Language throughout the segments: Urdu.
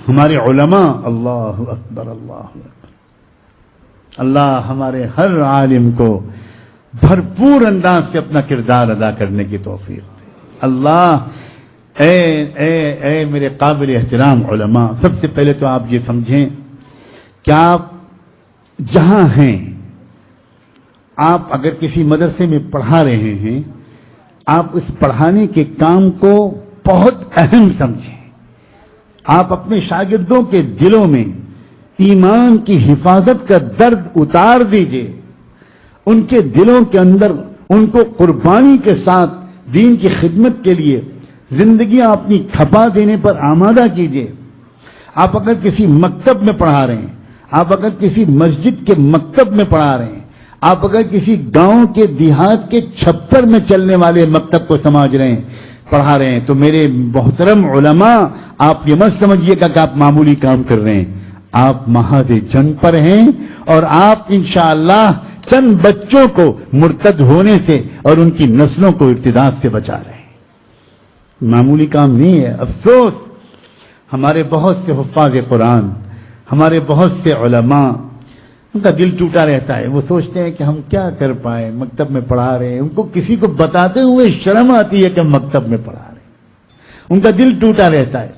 ہمارے علماء، اللہ اکبر اللہ اکبر، اللہ ہمارے ہر عالم کو بھرپور انداز سے اپنا کردار ادا کرنے کی توفیق دے۔ اللہ اے میرے قابل احترام علماء، سب سے پہلے تو آپ یہ سمجھیں کہ آپ جہاں ہیں، آپ اگر کسی مدرسے میں پڑھا رہے ہیں، آپ اس پڑھانے کے کام کو بہت اہم سمجھیں۔ آپ اپنے شاگردوں کے دلوں میں ایمان کی حفاظت کا درد اتار دیجئے، ان کے دلوں کے اندر ان کو قربانی کے ساتھ دین کی خدمت کے لیے زندگیاں اپنی کھپا دینے پر آمادہ کیجئے۔ آپ اگر کسی مکتب میں پڑھا رہے ہیں، آپ اگر کسی مسجد کے مکتب میں پڑھا رہے ہیں، آپ اگر کسی گاؤں کے دیہات کے چھپر میں چلنے والے مکتب کو سمجھ رہے ہیں، پڑھا رہے ہیں، تو میرے محترم علماء، آپ یہ مت سمجھیے گا کہ آپ معمولی کام کر رہے ہیں، آپ محاذ جنگ پر ہیں، اور آپ انشاءاللہ چند بچوں کو مرتد ہونے سے اور ان کی نسلوں کو ارتداد سے بچا رہے ہیں۔ معمولی کام نہیں ہے۔ افسوس، ہمارے بہت سے حفاظ قرآن، ہمارے بہت سے علماء، ان کا دل ٹوٹا رہتا ہے، وہ سوچتے ہیں کہ ہم کیا کر پائیں، مکتب میں پڑھا رہے ہیں، ان کو کسی کو بتاتے ہوئے شرم آتی ہے کہ ہم مکتب میں پڑھا رہے ہیں، ان کا دل ٹوٹا رہتا ہے،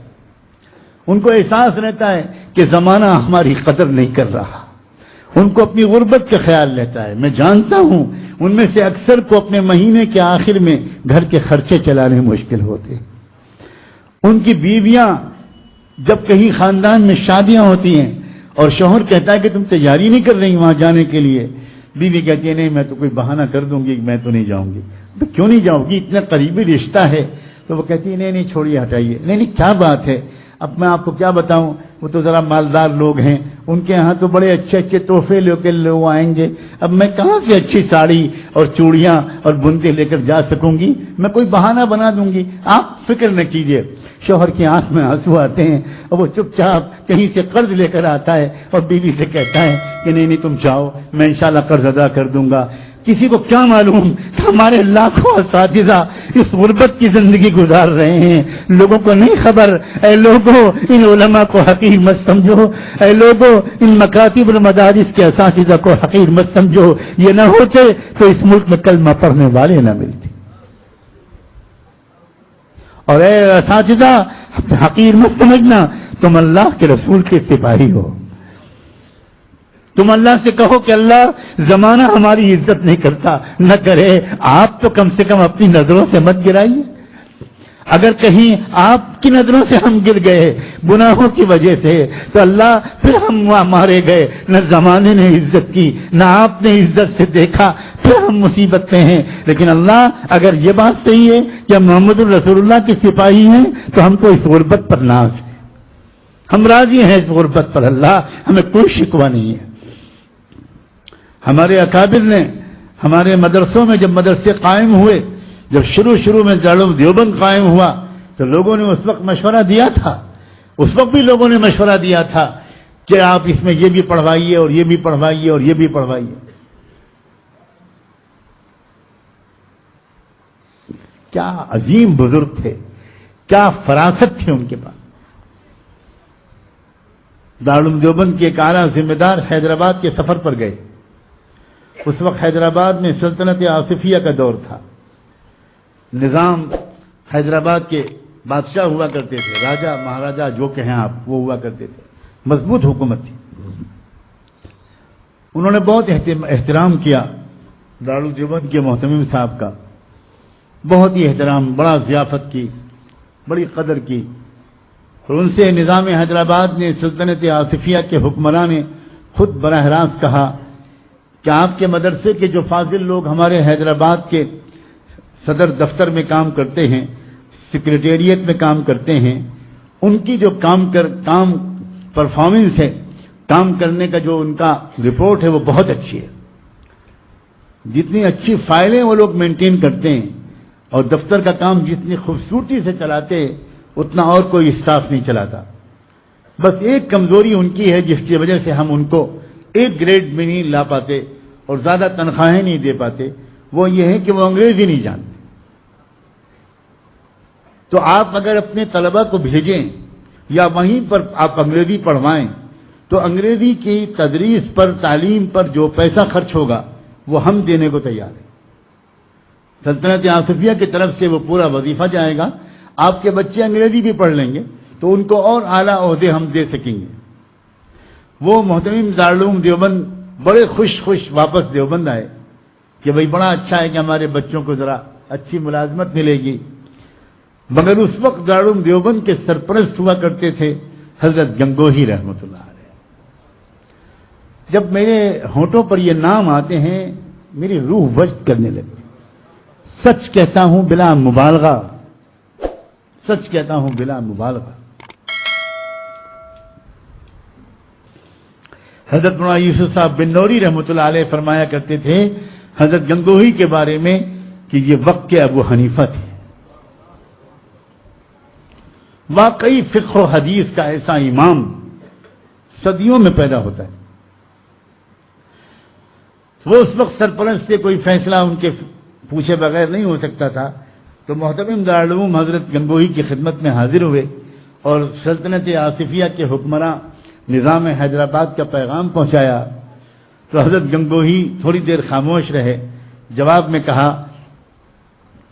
ان کو احساس رہتا ہے کہ زمانہ ہماری قدر نہیں کر رہا، ان کو اپنی غربت کا خیال رہتا ہے۔ میں جانتا ہوں ان میں سے اکثر کو اپنے مہینے کے آخر میں گھر کے خرچے چلانے مشکل ہوتے، ان کی بیویاں جب کہیں خاندان میں شادیاں ہوتی ہیں اور شوہر کہتا ہے کہ تم تیاری نہیں کر رہی وہاں جانے کے لیے، بیوی کہتی ہے نہیں میں تو کوئی بہانہ کر دوں گی، میں تو نہیں جاؤں گی۔ تو کیوں نہیں جاؤ گی، اتنا قریبی رشتہ ہے؟ تو وہ کہتی ہے نہیں چھوڑیے ہٹائیے، نہیں کیا بات ہے، اب میں آپ کو کیا بتاؤں، وہ تو ذرا مالدار لوگ ہیں، ان کے ہاں تو بڑے اچھے اچھے تحفے لے کے لوگ آئیں گے، اب میں کہاں سے اچھی ساڑی اور چوڑیاں اور بنتے لے کر جا سکوں گی، میں کوئی بہانہ بنا دوں گی۔ آپ فکر نہ کیجیے۔ شوہر کی آنکھ میں آنسو آتے ہیں اور وہ چپ چاپ کہیں سے قرض لے کر آتا ہے اور بیوی سے کہتا ہے کہ نہیں تم جاؤ، میں انشاءاللہ قرض ادا کر دوں گا۔ کسی کو کیا معلوم ہمارے لاکھوں اساتذہ اس غربت کی زندگی گزار رہے ہیں، لوگوں کو نہیں خبر۔ اے لوگوں، ان علماء کو حقیر مت سمجھو، اے لوگوں ان مکاتب المدارس کے اساتذہ کو حقیر مت سمجھو، یہ نہ ہوتے تو اس ملک میں کلمہ پڑھنے والے نہ ملتے۔ اور اے اساتذہ حقیر مت سمجھنا، تم اللہ کے رسول کے سپاہی ہو، تم اللہ سے کہو کہ اللہ زمانہ ہماری عزت نہیں کرتا، نہ کرے، آپ تو کم سے کم اپنی نظروں سے مت گرائیے۔ اگر کہیں آپ کی نظروں سے ہم گر گئے گناہوں کی وجہ سے تو اللہ پھر ہم مارے گئے، نہ زمانے نے عزت کی نہ آپ نے عزت سے دیکھا، پھر ہم مصیبت میں ہیں۔ لیکن اللہ اگر یہ بات صحیح ہے کہ ہم محمد الرسول اللہ کے سپاہی ہیں تو ہم کو اس غربت پر ناز ہے، ہم راضی ہیں اس غربت پر، اللہ ہمیں کوئی شکوہ نہیں ہے۔ ہمارے اکابر نے ہمارے مدرسوں میں جب مدرسے قائم ہوئے، جب شروع میں دارالعلوم دیوبند قائم ہوا تو لوگوں نے اس وقت مشورہ دیا تھا، اس وقت بھی لوگوں نے مشورہ دیا تھا کہ آپ اس میں یہ بھی پڑھوائیے اور یہ بھی پڑھوائیے اور یہ بھی پڑھوائیے۔ کیا عظیم بزرگ تھے، کیا فراست تھے ان کے پاس۔ دارالعلوم دیوبند کے ایک اعلیٰ ذمہ دار حیدرآباد کے سفر پر گئے۔ اس وقت حیدرآباد میں سلطنت آصفیہ کا دور تھا، نظام حیدرآباد کے بادشاہ ہوا کرتے تھے، راجہ مہاراجہ جو کہیں آپ وہ ہوا کرتے تھے، مضبوط حکومت تھی۔ انہوں نے بہت احترام کیا دارالعلوم دیوبند کے محتمم صاحب کا، بہت ہی احترام، بڑا ضیافت کی، بڑی قدر کی، اور ان سے نظام حیدرآباد نے سلطنت آصفیہ کے حکمران نے خود براہ راست کہا کہ آپ کے مدرسے کے جو فاضل لوگ ہمارے حیدرآباد کے صدر دفتر میں کام کرتے ہیں، سیکریٹریٹ میں کام کرتے ہیں، ان کی جو کام پرفارمنس ہے، کام کرنے کا جو ان کا رپورٹ ہے وہ بہت اچھی ہے۔ جتنی اچھی فائلیں وہ لوگ مینٹین کرتے ہیں اور دفتر کا کام جتنی خوبصورتی سے چلاتے ہیں اتنا اور کوئی اسٹاف نہیں چلاتا۔ بس ایک کمزوری ان کی ہے جس کی وجہ سے ہم ان کو ایک گریڈ میں نہیں لا پاتے اور زیادہ تنخواہیں نہیں دے پاتے، وہ یہ ہے کہ وہ انگریزی نہیں جانتے۔ تو آپ اگر اپنے طلبہ کو بھیجیں یا وہیں پر آپ انگریزی پڑھوائیں تو انگریزی کی تدریس پر، تعلیم پر جو پیسہ خرچ ہوگا وہ ہم دینے کو تیار ہیں۔ سلطنت آصفیہ کی طرف سے وہ پورا وظیفہ جائے گا، آپ کے بچے انگریزی بھی پڑھ لیں گے تو ان کو اور اعلیٰ عہدے ہم دے سکیں گے۔ وہ محترم دارالعلوم دیوبند بڑے خوش واپس دیوبند آئے کہ بھئی بڑا اچھا ہے کہ ہمارے بچوں کو ذرا اچھی ملازمت ملے گی، مگر اس وقت دارالعلوم دیوبند کے سرپرست ہوا کرتے تھے حضرت گنگوہی رحمۃ اللہ علیہ۔ جب میرے ہونٹوں پر یہ نام آتے ہیں میری روح وجد کرنے لگتی، سچ کہتا ہوں بلا مبالغہ، سچ کہتا ہوں بلا مبالغہ۔ حضرت مولانا یوسف صاحب بن نوری رحمۃ اللہ علیہ فرمایا کرتے تھے حضرت گنگوہی کے بارے میں کہ یہ وقت کے ابو حنیفہ تھے۔ واقعی فقہ و حدیث کا ایسا امام صدیوں میں پیدا ہوتا ہے۔ وہ اس وقت سرپرست سے کوئی فیصلہ ان کے پوچھے بغیر نہیں ہو سکتا تھا، تو محترم دارالعلوم حضرت گنگوہی کی خدمت میں حاضر ہوئے اور سلطنت آصفیہ کے حکمراں نظام حیدرآباد کا پیغام پہنچایا تو حضرت گنگوہی تھوڑی دیر خاموش رہے، جواب میں کہا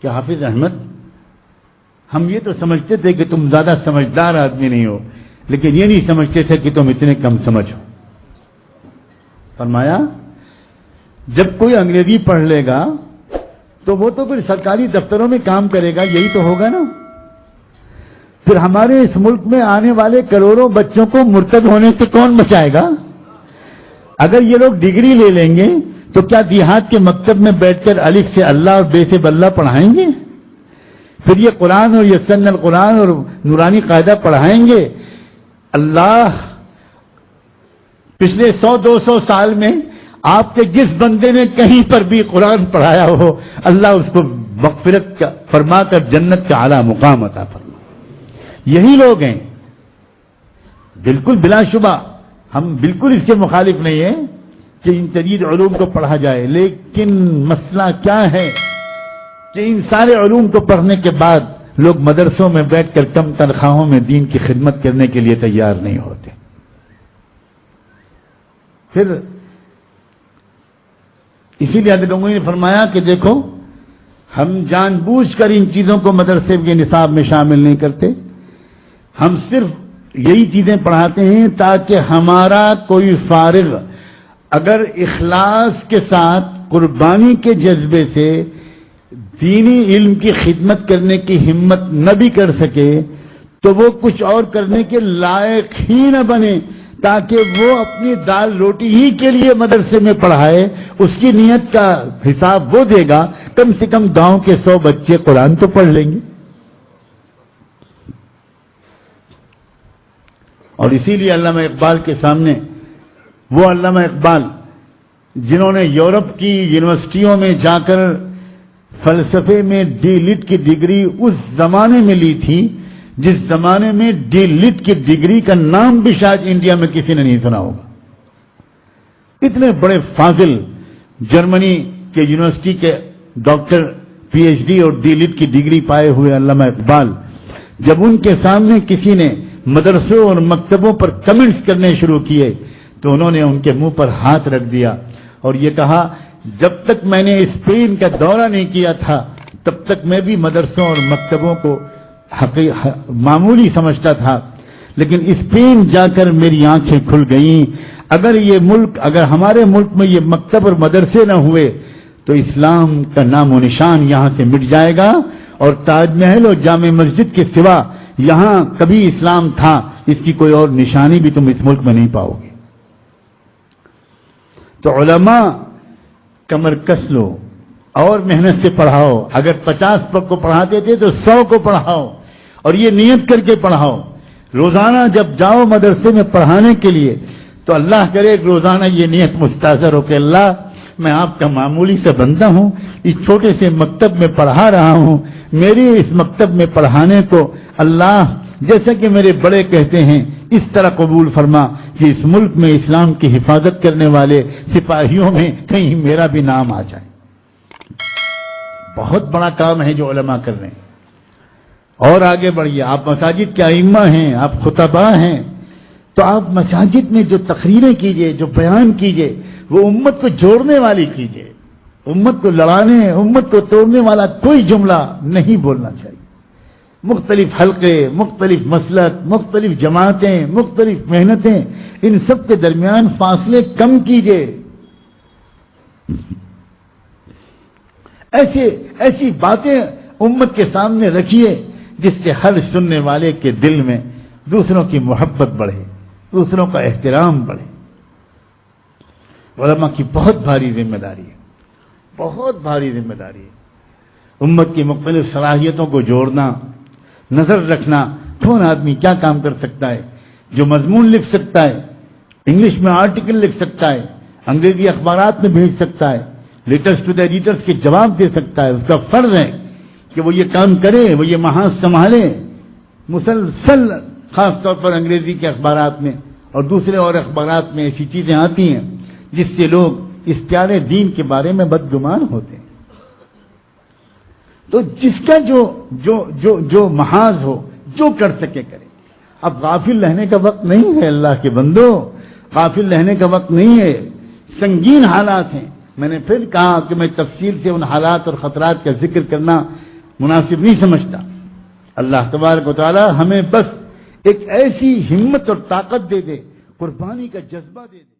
کہ حافظ احمد، ہم یہ تو سمجھتے تھے کہ تم زیادہ سمجھدار آدمی نہیں ہو، لیکن یہ نہیں سمجھتے تھے کہ تم اتنے کم سمجھ ہو۔ فرمایا جب کوئی انگریزی پڑھ لے گا تو وہ تو پھر سرکاری دفتروں میں کام کرے گا، یہی تو ہوگا نا۔ پھر ہمارے اس ملک میں آنے والے کروڑوں بچوں کو مرتد ہونے سے کون بچائے گا؟ اگر یہ لوگ ڈگری لے لیں گے تو کیا دیہات کے مکتب میں بیٹھ کر الف سے اللہ اور بے سے بلہ پڑھائیں گے؟ پھر یہ قرآن اور یہ سن القرآن اور نورانی قاعدہ پڑھائیں گے؟ اللہ پچھلے 100-200 سال میں آپ کے جس بندے نے کہیں پر بھی قرآن پڑھایا ہو، اللہ اس کو مغفرت کا فرما کر جنت کا اعلیٰ مقام عطا فرما۔ یہی لوگ ہیں، بالکل بلا شبہ ہم بالکل اس کے مخالف نہیں ہیں کہ ان جدید علوم کو پڑھا جائے، لیکن مسئلہ کیا ہے کہ ان سارے علوم کو پڑھنے کے بعد لوگ مدرسوں میں بیٹھ کر کم تنخواہوں میں دین کی خدمت کرنے کے لیے تیار نہیں ہوتے۔ پھر اسی لیے حضرت گنگوہی نے فرمایا کہ دیکھو، ہم جان بوجھ کر ان چیزوں کو مدرسے کے نصاب میں شامل نہیں کرتے، ہم صرف یہی چیزیں پڑھاتے ہیں تاکہ ہمارا کوئی فارغ اگر اخلاص کے ساتھ قربانی کے جذبے سے دینی علم کی خدمت کرنے کی ہمت نہ بھی کر سکے تو وہ کچھ اور کرنے کے لائق ہی نہ بنے، تاکہ وہ اپنی دال روٹی ہی کے لیے مدرسے میں پڑھائے، اس کی نیت کا حساب وہ دے گا، کم سے کم گاؤں کے 100 بچے قرآن تو پڑھ لیں گے۔ اور اسی لیے علامہ اقبال کے سامنے وہ علامہ اقبال جنہوں نے یورپ کی یونیورسٹیوں میں جا کر فلسفے میں ڈی لٹ کی ڈگری اس زمانے میں لی تھی جس زمانے میں ڈی لٹ کی ڈگری کا نام بھی شاید انڈیا میں کسی نے نہیں سنا ہوگا، اتنے بڑے فاضل جرمنی کے یونیورسٹی کے ڈاکٹر پی ایچ ڈی اور ڈی لٹ کی ڈگری پائے ہوئے علامہ اقبال جب ان کے سامنے کسی نے مدرسوں اور مکتبوں پر کمنٹس کرنے شروع کیے تو انہوں نے ان کے منہ پر ہاتھ رکھ دیا اور یہ کہا، جب تک میں نے اسپین کا دورہ نہیں کیا تھا تب تک میں بھی مدرسوں اور مکتبوں کو معمولی سمجھتا تھا، لیکن اسپین جا کر میری آنکھیں کھل گئیں۔ اگر ہمارے ملک میں یہ مکتب اور مدرسے نہ ہوئے تو اسلام کا نام و نشان یہاں سے مٹ جائے گا، اور تاج محل اور جامع مسجد کے سوا یہاں کبھی اسلام تھا اس کی کوئی اور نشانی بھی تم اس ملک میں نہیں پاؤ گے۔ تو علماء کمر کس لو اور محنت سے پڑھاؤ، اگر 50 کو پڑھاتے تھے تو 100 کو پڑھاؤ، اور یہ نیت کر کے پڑھاؤ۔ روزانہ جب جاؤ مدرسے میں پڑھانے کے لیے تو اللہ کرے کہ روزانہ یہ نیت مستحضر ہو کہ اللہ میں آپ کا معمولی سے بندہ ہوں، اس چھوٹے سے مکتب میں پڑھا رہا ہوں، میری اس مکتب میں پڑھانے کو اللہ جیسا کہ میرے بڑے کہتے ہیں اس طرح قبول فرما کہ اس ملک میں اسلام کی حفاظت کرنے والے سپاہیوں میں کہیں میرا بھی نام آ جائے۔ بہت بڑا کام ہے جو علماء کر رہے ہیں۔ اور آگے بڑھیے. آپ مساجد کے ائمہ ہیں, آپ خطباء ہیں, تو آپ مساجد میں جو تقریریں کیجئے, جو بیان کیجئے, وہ امت کو جوڑنے والی کیجئے. امت کو لڑانے, امت کو توڑنے والا کوئی جملہ نہیں بولنا چاہیے. مختلف حلقے, مختلف مسلک, مختلف جماعتیں, مختلف محنتیں, ان سب کے درمیان فاصلے کم کیجئے. ایسی باتیں امت کے سامنے رکھیے جس سے ہر سننے والے کے دل میں دوسروں کی محبت بڑھے, دوسروں کا احترام بڑھے. علماء کی بہت بھاری ذمہ داری ہے, بہت بھاری ذمہ داری ہے. امت کی مختلف صلاحیتوں کو جوڑنا, نظر رکھنا. کون آدمی کیا کام کر سکتا ہے؟ جو مضمون لکھ سکتا ہے, انگلش میں آرٹیکل لکھ سکتا ہے, انگریزی اخبارات میں بھیج سکتا ہے, لیٹرز ٹو دا ایڈیٹرز کے جواب دے سکتا ہے. اس کا فرض ہے کہ وہ یہ کام کرے, وہ یہ محاذ سنبھالے. مسلسل خاص طور پر انگریزی کے اخبارات میں اور دوسرے اور اخبارات میں ایسی چیزیں آتی ہیں جس سے لوگ اس پیارے دین کے بارے میں بدگمان ہوتے ہیں. تو جس کا جو محاذ ہو, جو کر سکے کرے. اب غافل رہنے کا وقت نہیں ہے اللہ کے بندو, غافل رہنے کا وقت نہیں ہے. سنگین حالات ہیں. میں نے پھر کہا کہ میں تفصیل سے ان حالات اور خطرات کا ذکر کرنا مناسب نہیں سمجھتا. اللہ تبارک و تعالی ہمیں بس ایک ایسی ہمت اور طاقت دے دے, قربانی کا جذبہ دے دے.